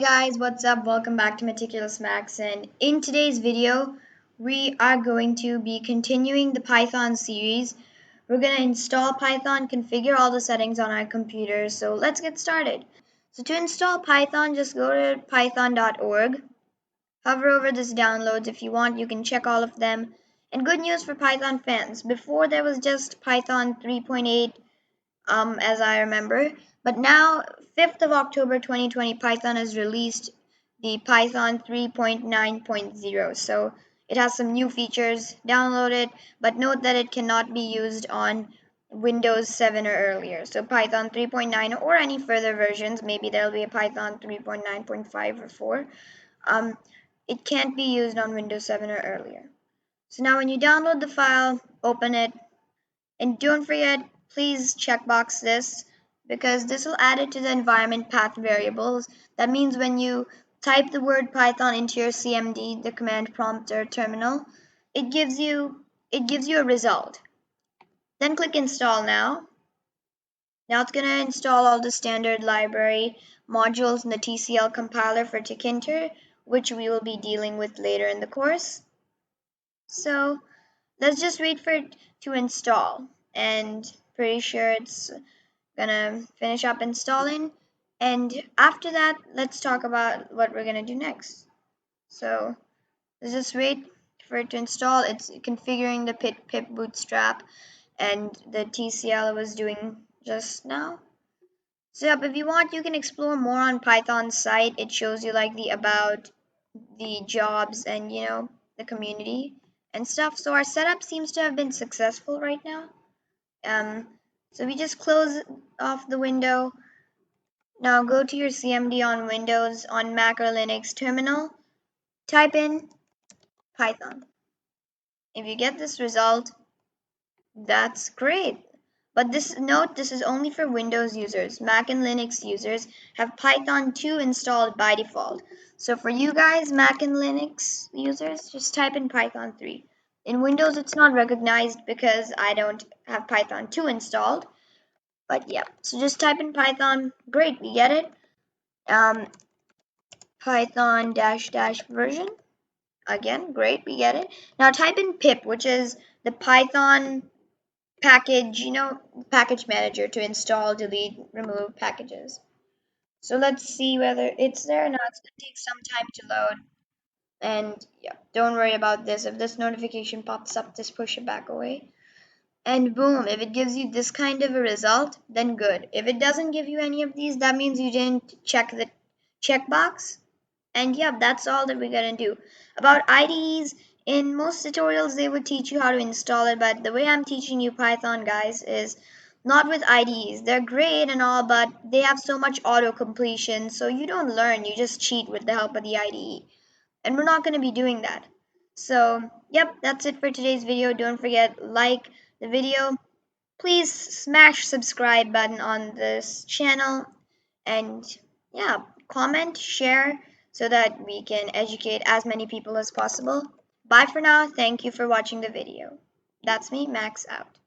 Guys, what's up? Welcome back to Meticulous Max, and in today's video we are going to be continuing the Python series. We're going to install Python, configure all the settings on our computer, so let's get started. So to install Python, just go to python.org, hover over this downloads. If you want, you can check all of them. And good news for Python fans, before there was just Python 3.8 as I remember. But now, 5th of October 2020, Python has released the Python 3.9.0. So it has some new features. Download it, but note that it cannot be used on Windows 7 or earlier. So Python 3.9 or any further versions, maybe there'll be a Python 3.9.5 or 4. It can't be used on Windows 7 or earlier. So now when you download the file, open it, and don't forget, please checkbox this because this will add it to the environment path variables. That means when you type the word Python into your CMD, the command prompt or terminal, it gives you a result. Then click install now. Now it's going to install all the standard library modules and the TCL compiler for Tkinter, which we will be dealing with later in the course. So let's just wait for it to install, and pretty sure it's gonna finish up installing. And after that, let's talk about what we're gonna do next. So let's just wait for it to install. It's configuring the pip bootstrap and the TCL I was doing just now. So yep, if you want, you can explore more on Python's site. It shows you like the about, the jobs, and the community and stuff. So our setup seems to have been successful right now. So we just close off the window. Now go to your CMD on Windows, on Mac or Linux terminal, type in Python. If you get this result, that's great. But note, this is only for Windows users. Mac and Linux users have Python 2 installed by default. So for you guys, Mac and Linux users, just type in Python 3. In Windows, it's not recognized because I don't have Python 2 installed. But yeah, so just type in Python. Great, we get it. Python -- version. Again, great, we get it. Now type in pip, which is the Python package, package manager to install, delete, remove packages. So let's see whether it's there. Now it's going to take some time to load. And yeah, don't worry about this. If this notification pops up, just push it back away. And boom, if it gives you this kind of a result, then good. If it doesn't give you any of these, that means you didn't check the checkbox. And yeah, that's all that we're gonna do. About IDEs, in most tutorials they would teach you how to install it, but the way I'm teaching you Python, guys, is not with IDEs. They're great and all, but they have so much auto completion, so you don't learn, you just cheat with the help of the IDE. And we're not gonna be doing that. So yep, that's it for today's video. Don't forget, like the video, please smash subscribe button on this channel, and yeah, comment, share, so that we can educate as many people as possible. Bye for now. Thank you for watching the video. That's me, Max, out.